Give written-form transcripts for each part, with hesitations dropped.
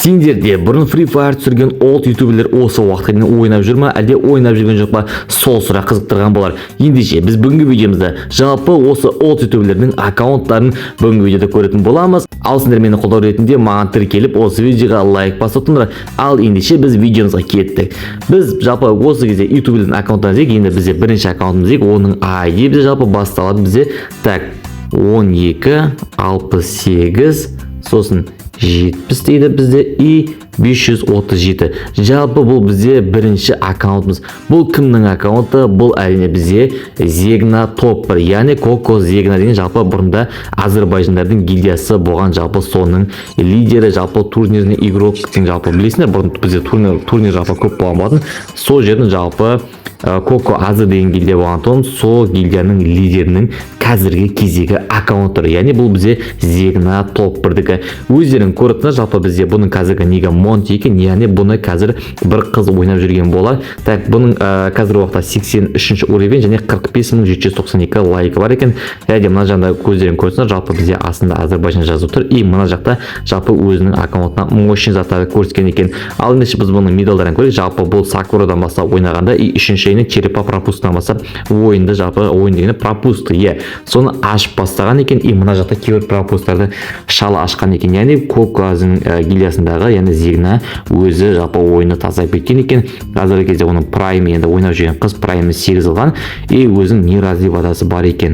Сендерде бұрын Free Fire түсірген олд ютуберлер осы уақытқа дейін ойнап жүр ма, әлде ойнап жүрген жоқ па? Сол сұрақ қызықтырған болар. Ендеше біз бүгінгі видеомызда жалпы осы олд ютуберлердің аккаунттарын бүгінгі видеода көретін боламыз. Ал сендер мені қолдау ретінде маған тіркеліп осы видеоға лайк басып тұрыңдар. Ал ендеше біз видеомызға кеттік. Біз жалпы осы кезде ютуберлердің аккаунттарын іздейік. Енді бізде бірінші аккаунтымыз іздейік. Оның ID бізде жалпы басталады бізде так 1268 сосын 70 дейді бізде и 537. Жалпы бұл бізде бірінші аккаунтымыз. Бұл кімнің аккаунты? Бұл әрине бізде Zegna топ 1, яғни Коко Zegna деген жалпы бұрында Азербайжандардың гильдиясы болған, жалпы соның лидері, жалпы турнирный игрок деген жалпы білесіңдер. Бұрын бізде турнир жалпы көп болған болатын. Сол жердің жалпы Коко Азер деген гильдия болған тұғын, сол гильдияның лидерінің қазіргі кездегі аккаунттары. Яғни бұл бізде Zegna топ 1-дікі. Өздерің көріптіңіз, жалпы бізде бұның қазіргі неге Монти екен, яғни бұны қазір бір қыз ойнап жүрген болар. Так, бұның қазір уақытта 83 уровень және 45792 лайкі бар екен. Яғни мына жағында көздерің көрсеңіздер, жалпы бізде астында Азербайжан жазып тұр. И мына жақта жалпы өзінің аккаунтына мощный заттарды көрсеткен екен. Ал ендеше біз бұның медалдарын көрейік. Жалпы бұл Сакурадан бастап ойнағанда и үшінші айны черепа пропусктан бастап ойынды жалпы ойын дегені пропуск. Соны ашып бастаған екен. И мына жақта кейбір пропусктарды шала ашқан екен. Яғни Коко'ның гильдиясындағы, яғни Zegna өзі жалпы ойыны тазайып кеткен екен. Қазіргі кезде оның прайм енді ойнап жүрген қыз праймы 8 алған и өзінің неразивадасы бар екен.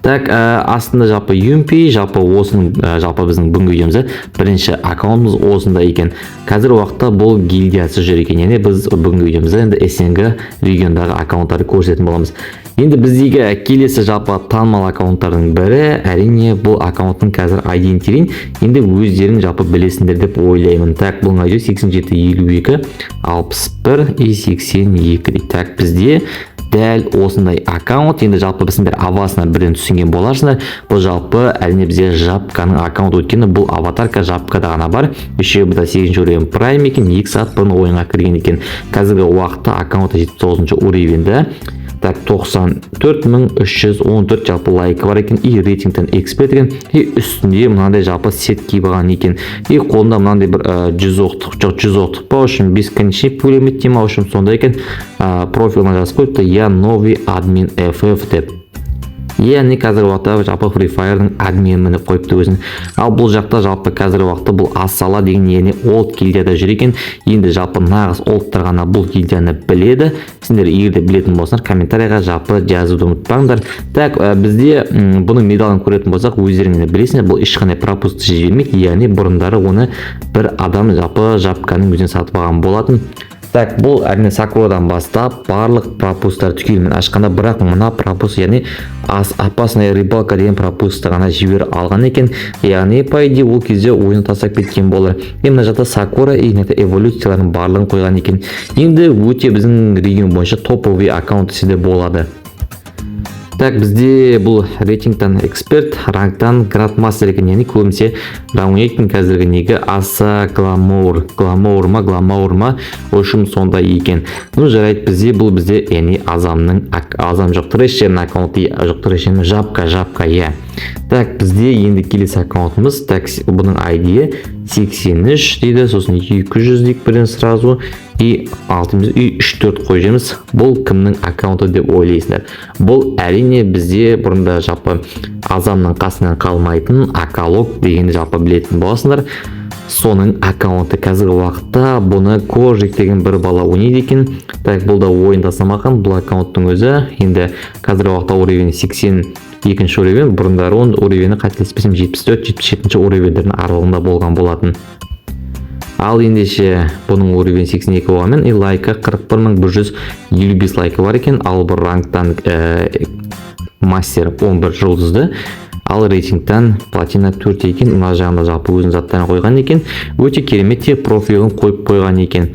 Так, астында жалпы Юмпи, жалпы осының жалпы біздің бүгінгі видеомызда бірінші аккаунтымыз осында екен. Қазір уақытта бұл гильдиясы жүр екен. Яғни біз бүгінгі видеомызда енді СНГ региондағы аккаунттарды көрсететін боламыз. Енді біздегі келесі жалпы танымал аккаунттардың бірі, әрине бұл аккаунттың қазір ID-ін терейін. Енді өздерің жалпы білесіңдер деп ойлаймын. Так, бұл ID 8752 61 и 82. Так, бізде дәл осындай аккаунт. Енді жалпы біздер авасына бірден түсінген боларсыңдар. Бұл жалпы әрине бізде жапканың аккаунт өткені, бұл аватарка жапкада ғана бар. Үшеуі бұда 8 уровень прайм екен, 2 сағат бұрын ойынға кірген екен. Қазіргі уақытта аккаунты 79 уровеньді. Так, 94314 жалпы лайкі бар екен, и рейтингтен эксперт екен, и үстінде мынандай жалпы сет киіп екен, и қолында мынандай бір 100 оқтық па, үшін бесконечный пулемет тема, үшін сонда екен, профилына жазып қойыпты, я новый админ FF деп. Яғни қазір уақытта жалпы Free Fire'ның админмені қойыпты өзін. Ал бұл жақта жалпы қазір уақытта бұл Асала деген яғни олд гильдияда жүр екен. Енді жалпы нағыз олдтар ғана бұл гильдияны біледі. Сендер егер де білетін болсаңдар, комментарияға жалпы жазуды ұмытпаңдар. Так, бізде бұның медалын көретін болсақ, өздеріңіз білесіңдер, бұл ешқандай пропуск жібермейді. Яғни бұрындары оны бір адам жалпы жапканың өзінен сатып алған болатын. Так, бұл әрине Сакурадан бастап барлық пропусктар түгелімен ашқанда, бірақ мына пропуск, яғни опасная рыбалка деген пропуск ғана жіберіп алған екен. Яғни по идее ол кезде ойыны тастап кеткен болар. Мына жақта Сакура и эволюциялардың барлығын қойған екен. Енді өте біздің регион бойынша топовый аккаунт сізде болады. Так, бізде бұл рейтингтан эксперт, рангтан грандмастер екен, яғни көбінесе раундтың қазіргі неге аса гламаур ма, өшім сонда екен. Ну, жарайды, бізде бұл бізде яғни азам жоқ, трэшердің аккаунты жоқ, трэшердің жапка, я. Так, бізде енді келесі аккаунтымыз, так, бұның ID 83 дейді, сосын 200 дейік бірден сразу, и 64 қойжеміз. Бұл кімнің аккаунты деп ойлайсыңдар? Бұл әрине бізде бұрында жалпы азамның қасынан қалмайтын Акалог дегенді жалпы білетін боласыңдар. Соның аккаунты қазіргі уақытта бұны Кожик деген бір бала ойнайды екен. Так, бұл да ойын тастамаған, бұл аккаунттың өзі. Енді қазіргі уақытта уровень 82 уровень, бұрындары оның уровені қателеспесем 74-77 уровеньдердің аралығында болған болатын. Ал ендеше бұның уровень 82 болғанмен, и лайка 41155 лайкі бар екен. Ал бір рангтан мастер 11 жұлдызды, ал рейтингтан платина 4 екен. Мына жағында жалпы өзінің заттарын қойған екен. Өте кереметте профилін қойып қойған екен.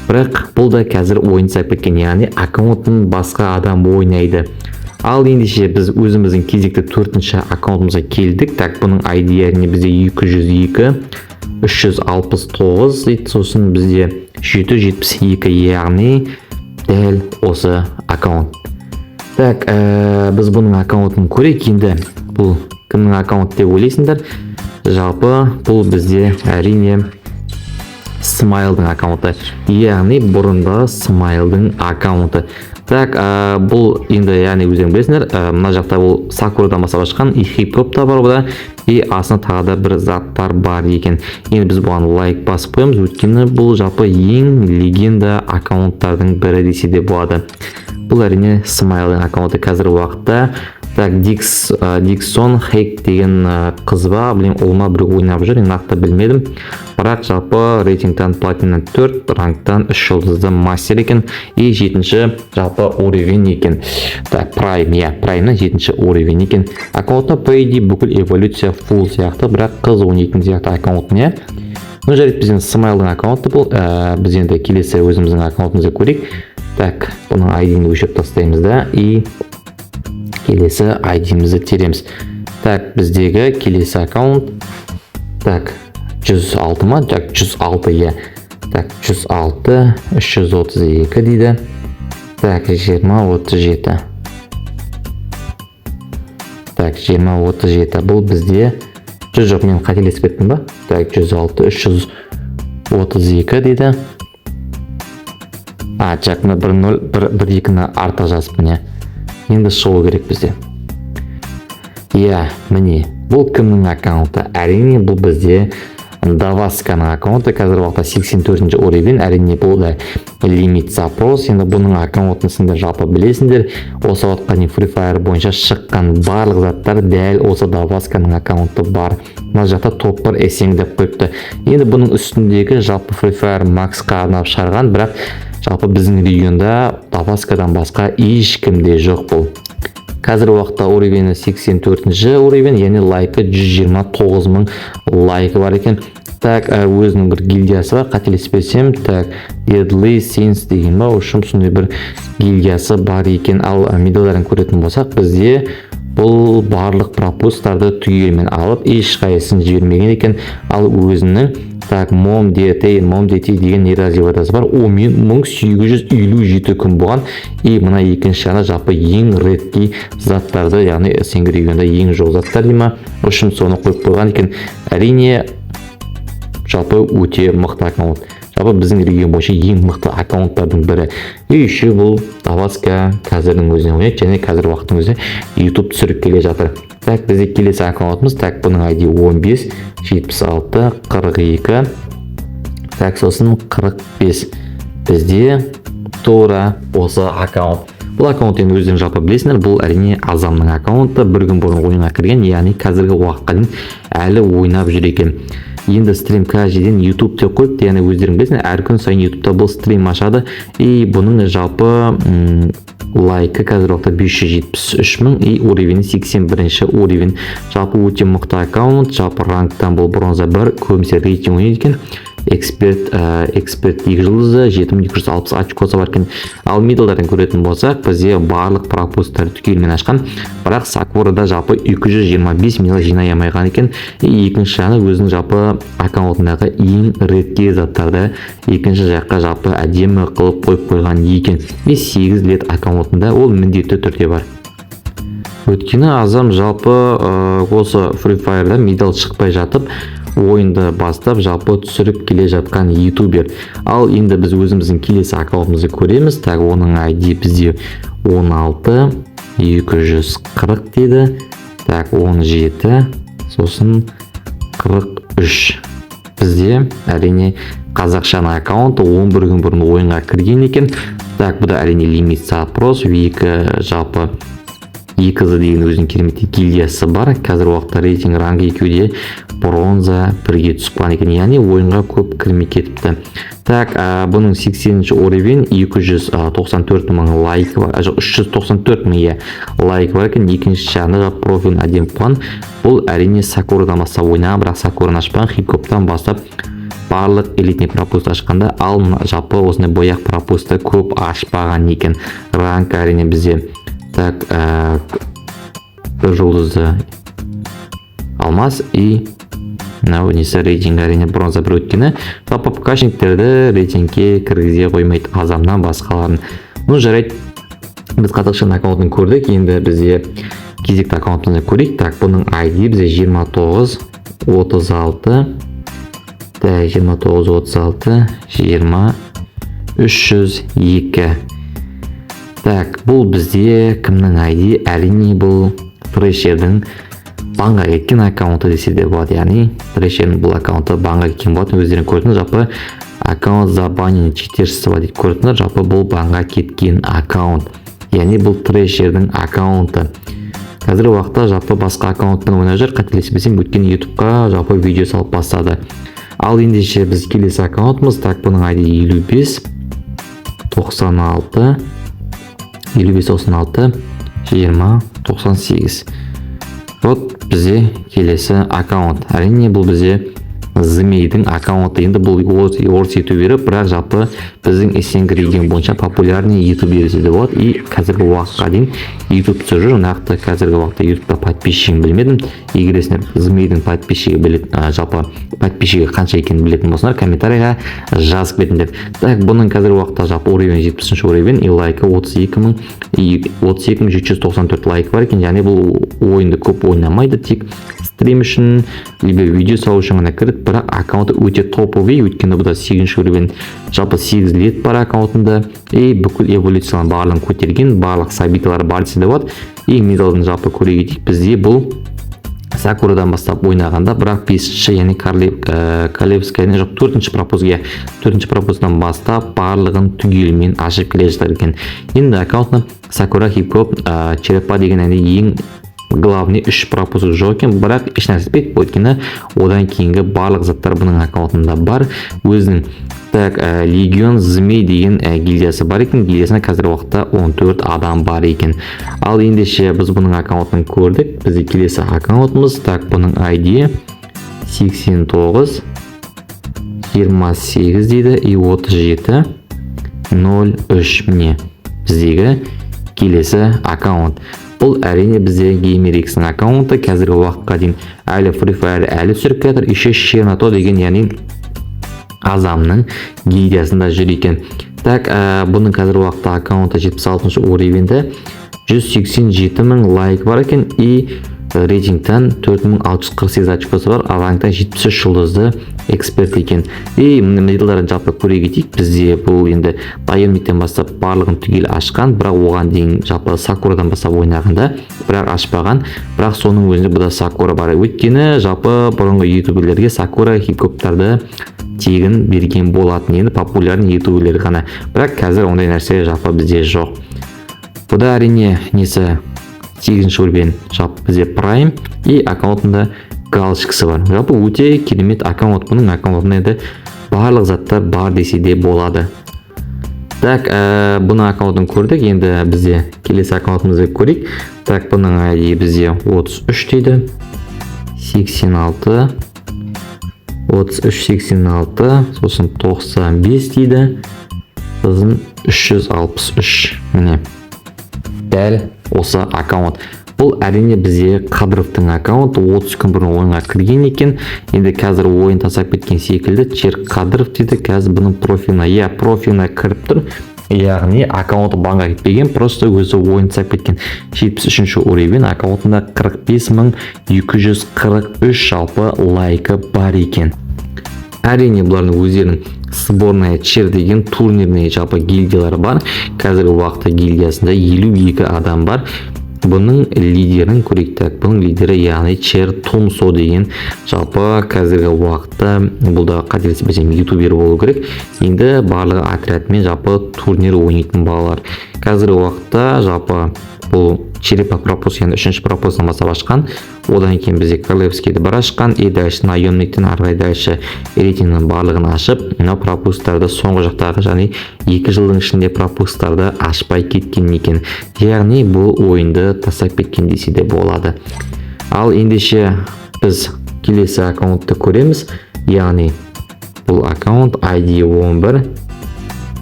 Бірақ бұл да қазір ойын сап кеткен, яғни аккаунтын басқа адам ойнайды. Ал ендеше біз өзіміздің кезекті 4-ші аккаунтымызға келдік. Так, бұның ID-әрине бізде 202 369 дейді, сосын бізде 772, яғни дәл осы аккаунт. Так, біз бұның аккаунтын көрейік. Енді бұл кімнің аккаунт деп ойлайсыңдар? Жалпы бұл бізде әрине Смайлдың аккаунты, яғни бұрындағы Смайлдың аккаунты. Так, бұл енді яғни өздерің білесіңдер, мына жақта бұл Сакурадан бастап ашқан, и хип-хоп та бар бұда, и астында тағы да бір заттар бар екен. Енді біз бұған лайк басып қоямыз, өйткені бұл жалпы ең легенда аккаунттардың бірі десе де болады. Бұл әрине Смайлдың аккаунты қазіргі уақытта. Так, Диксон Хейк деген қыз ба, білем, олма бір ойнап жүр, нақты білмедім. Бірақ жалпы рейтингтан платина 4, рангтан 3 жұлдызды мастер екен, и 7-ші жалпы уровень екен. Так, Праймнан 7-ші уровень екен. Аккаунтына пейди бүкіл эволюция фул сияқты, бірақ қыз ойнайтын сияқты аккаунтын, Ну, жарайды, бізден Смайлдың аккаунты бұл, біз енді келесі өзіміздің аккаунтымызды көрейік. Так, бұның ID-ні өшіп тастаймыз да, и келесі ID-мізді тереміз. Так, біздегі келесі аккаунт. Так, 106 ма? Так, 106, е. Так, 106, 332 дейді. Так, 2037. Так, 2037. Бұл бізде... Жоқ, мен қателесіп кеттім ба? Так, 106, 332 дейді. Жақында 1-2-ні артық жазыппын, Енді шығу керек бізде. Міне, бұл кімнің аккаунты? Әрине, бұл бізде Давасканың аккаунты, қазір уақытта 84-ші уровень, әрине бұл да лимит запрос. Енді бұның аккаунтын сендер жалпы білесіңдер. Осы уақытқа Free Fire бойынша шыққан барлық заттар дәл осы Давасканың аккаунты бар. Мына жақта топ 1 SN деп қойыпты. Енді бұның үстіндегі жалпы Free Fire Max-қа арнап шығарған, бірақ жалпы біздің регионда Даваскадан басқа ешкімде жоқ бұл. Қазір уақытта уровені 84-ші уровень, яғни лайкі 129 000 лайкі бар екен. Так, өзінің бір гильдиясы бар, қателеспесем, так, Deadly Sins деген ба, ұшым сондай бір гильдиясы бар екен. Ал медалдарын көретін болсақ, бізде бұл барлық пропусттарды түгелмен алып, ешқайсысын жібермеген екен. Ал өзінің так, Mom DT деген неразиватасы бар. О, мен 1857 күн болған. И мына екінші жағы жалпы ең редки заттарды, яғни сен регионда ең жоқ заттар дейма. Үшін соны қойып қойған екен. Әрине, жалпы өте мықты аккаунт. Жалпы біздің регион бойынша ең мықты аккаунттардың бірі. И үші бұл Даваска қазірдің өзіне ойнайды, және қазір уақыттың өзіне YouTube түсіріп келе жатыр. Так, бізде келесі аккаунтымыз, так, бұның ID 15, 76, 42, так, сосын 45. Бізде тура осы аккаунт. Бұл аккаунт енді өздерің жалпы білесіңдер, бұл әрине Азамның аккаунты, бір күн бұрын ойынға кірген, яғни қазіргі уақытқа дейін әлі ойнап жүр екен. Енді стрим каждый YouTube деп қойыпты, яғни өздерің білесіңдер, әр күн сайын YouTube'та бұл стрим ашады, и бұның жалпы лайкі қазір уақытта 573 000 и уровені 81-ші уровень. Жалпы өте мықты аккаунт, жалпы рангтан бұл бронза 1, көбінесе рейтинг ойнайды екен. Эксперт 2 жұлдызы, 7260 очкосы бар екен. Ал медалдарын көретін болсақ, бізде барлық пропусттарды түгелмен ашқан, бірақ Сакурада жалпы 225 медал жинай алмаған екен. И екінші жағы өзінің жалпы аккаунтындағы ең редке заттарды екінші жаққа жалпы әдемі қылып қойып қойған екен. И 8 лет аккаунтында ол міндетті түрде бар. Өйткені Азам жалпы осы Free Fire'да медал шықпай жатып, ойынды бастап жалпы түсіріп келе жатқан ютубер. Ал енді біз өзіміздің келесі аккаунтымызды көреміз. Так, оның ID бізде 16 240 деді. Так, 17, сосын 43. Бізде әрине қазақшаның аккаунты 11 күн бұрын ойынға кірген екен. Так, бұда әрине лимит запрос, жалпы 2 деген өзінің керемет гильдиясы бар. Қазір уақытта рейтинг ранғы екеуде бронза 1-ге түсіп қалған екен, яғни ойынға көп кірмей кетіпті. Так, бұның 80-ші уровень 294 000 лайкі бар, 394 000 лайкі бар екен. Екінші жағында профилін әдем қойған. Бұл әрине Сакурадан бастап ойнаған, бірақ Сакураны ашпаған, хип-хоптан бастап барлық элитный пропуст ашқанда, ал жалпы осындай бояқ пропусты көп ашпаған екен. Ранг әрине бізде так, 1 жұлдызды алмаз и несі рейтинг әрине бронза 1 өткені. Жалпы ПКшниктерді рейтингке кіргізе қоймайды Азамнан басқаларын. Жарайды, біз қазақшаның аккаунтын көрдік, енді бізде кезекті аккаунтымызды көрейік. Так, бұның ID бізде 29 36 Так, 2936 20 302. Так, бұл бізде кімнің ID? Әрине бұл Трэшердің банға кеткен аккаунты десе де болады. Яғни Трэшердің бұл аккаунты банға кеткен болады. Өздерің көрдіңіз, жалпы аккаунт забанен 400 дейді көрдіңіз. Жалпы бұл банға кеткен аккаунт. Яғни бұл Трэшердің аккаунты. Қазіргі уақытта жалпы басқа аккаунтпен ойнап жүр. Қателеспесем, өткен YouTube'қа жалпы видео салып бастады. Ал ендеше біз келесі аккаунтымыз. Так, бұның ID 55 96 20 98. Вот бізде келесі аккаунт. Әрине бұл бізде Змейдің аккаунты. Енді бұл орыс ютубері, бірақ жалпы біздің SNG регион бойынша популярный ютубер десе болады. И қазіргі уақытқа дейін YouTube түсіріп жүр. Нақты қазіргі уақытта YouTube'да подписчигін білмедім. Егер сендер Змейдің подписчигі жалпы подписчигі қанша екенін білетін болсаңдар, комментарийға жазып кетіңдер. Так, бұның қазіргі уақытта жалпы уровень 70 уровень и лайкі 32794 лайк бар екен. Яғни бұл ойынды көп ойнамайды, тек стрим үшін, либо видео салу үшін ғана кіреді, бірақ аккаунты өте топовый, өйткені бұда 8 уровень, жалпы 8 лет бар аккаунтында, и бүкіл эволюцияларын барлығын көтерген, барлық событиялар бар десе де болады. И медалдың жалпы көре кетейік, бізде бұл Сакурадан бастап ойнағанда, бірақ 5-ші, яғни Королевскаяны жоқ, 4-ші пропоздан бастап барлығын түгелімен ашып келе жатыр екен. Енді аккаунтына Сакура хип-хоп черепа деген ең главный 3 пропозы жоқ екен, бірақ ешнәрсе етпейді, өйткені одан кейінгі барлық заттар бұның аккаунтында бар. Өзінің Легион Змей деген гильдиясы бар екен. Гильдиясына қазір уақытта 14 адам бар екен. Ал ендеше біз бұның аккаунтын көрдік. Бізде келесі аккаунтымыз. Так, бұның ID 89 28 дейді и 37 03. Міне біздегі келесі аккаунт. Бұл әрине бізде GamerX-ның аккаунты. Қазіргі уақытқа дейін әлі Free Fire әлі сүріп кетір. Еще Шернато деген, яғни Азамның гильдиясында жүр екен. Так, бұның қазіргі уақытта аккаунты 76 уровенде 187.000 лайк бар екен и рейтингтен 4648 очкосы бар, алаңтан 73 жұлдызды эксперт екен. И медалдарын жалпы көре кетейік. Бізде бұл енді дайынмиктен бастап барлығын түгел ашқан, бірақ оған дейін жалпы Сакурадан бастап ойнағанда бірақ ашпаған, бірақ соның өзінде бұда Сакура бар. Өйткені жалпы бұрынғы ютуберлерге Сакура хип-хоптарды тегін берген болатын, енді популярный ютуберлер ғана, бірақ қазір ондай нәрсе жалпы бізде жоқ. Бұда әрине несі 8-ші уровень жалпы бізде Prime и аккаунтында галочкасы бар. Жалпы өте керемет аккаунт. Бұның аккаунтында енді барлық заттар бар десе де болады. Так, бұның аккаунтын көрдік. Енді бізде келесі аккаунтымызды көрейік. Так, бұның ID бізде 33 дейді, 86 3386, сосын 95 дейді, сосын 363. Міне дәл осы аккаунт. Бұл әрине бізде Қадыровтың аккаунты. 30 күн бұрын ойынға кірген екен. Енді қазір ойын тасап кеткен секілді. Чер Қадыров дейді. Қазір бұның профиліне кіріп тұр. Яғни аккаунты банға кетпеген, просто өзі ойын тасап кеткен. 73-ші уровень, аккаунтында 45243 жалпы лайкі бар екен. Әрине бұлардың өздерінің сборная чер деген турнирный жалпы гильдиялары бар. Қазіргі уақытта гильдиясында 52 адам бар. Бұның лидерін көрейік. Бұның лидері яғни Чер Томсо деген жалпы қазіргі уақытта бұлда қателеспесем ютубер болу керек. Енді барлығы отрядмен жалпы турнир ойнайтын балалар. Қазіргі уақытта жалпы бұл черепа пропоз, яғни 3-ші пропоздан бастап ашқан. Одан кейін бізде Королевскийді бар ашқан. И дальше наемниктен арғай дальше рейтингнің барлығын ашып, мына пропустарды соңғы жақтағы, яғни 2 жылдың ішінде пропустарды ашпай кеткен екен. Яғни бұл ойынды тастап кеткен десе де болады. Ал ендеше біз келесі аккаунтты көреміз. Яғни бұл аккаунт ID 11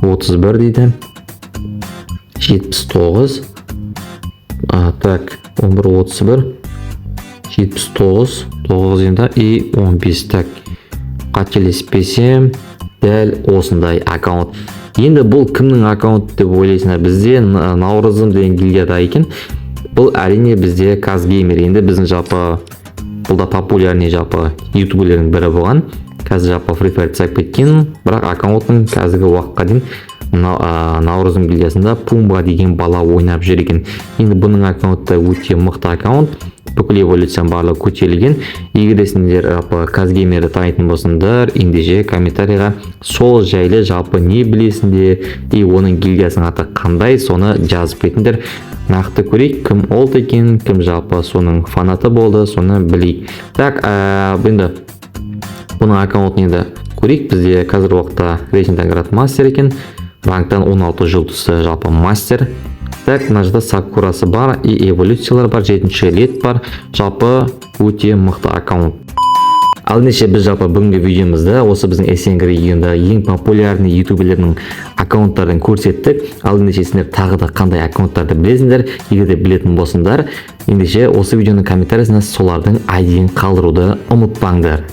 31 дейді, 79 так, 11-31 79 9 и 15. Так, қателеспесем дәл осындай аккаунт. Енді бұл кімнің аккаунты деп ойлайсыңдар? Бізде Наурызым деген гильдияда екен. Бұл әрине бізде Казгеймер. Енді біздің жалпы бұлда популярный жалпы ютуберлердің бірі болған. қазір жалпы Free Fire сайып кеткен, бірақ аккаунттың қазіргі уақытқа дейін наурыздың гильдиясында Пумба деген бала ойнап жүр екен. Енді бұның аккаунты өте мықты аккаунт, бүкіл эволюцияның барлығы көтерілген. Егер де сендер жалпы Казгеймерді танитын болсаңдар, ендеше комментарийға сол жайлы жалпы не білесіңдер и оның гильдиясының аты қандай, соны жазып кетіңдер. Нақты көрейік, кім ол екен, кім жалпы соның фанаты болды, соны білейік. Так, енді бұның аккаунтын енді көрейік. Бізде қазір уақытта рейтингтен мастер екен, ранктан 16 жұлдызы жалпы мастер. Так, мына жерде Сакурасы бар и эволюциялар бар, 7-ші лет бар. Жалпы өте мықты аккаунт. Ал ендеше біз жалпы бүгінгі видеомызда осы біздің SNG регионда ең популярный ютуберлердің аккаунттарын көрсеттік. Ал ендеше сендер тағы да қандай аккаунттарды білесіңдер, егер де білетін болсаңдар, ендеше осы видеоның комментариясына солардың айдиін қалдыруды ұмытпаңдар.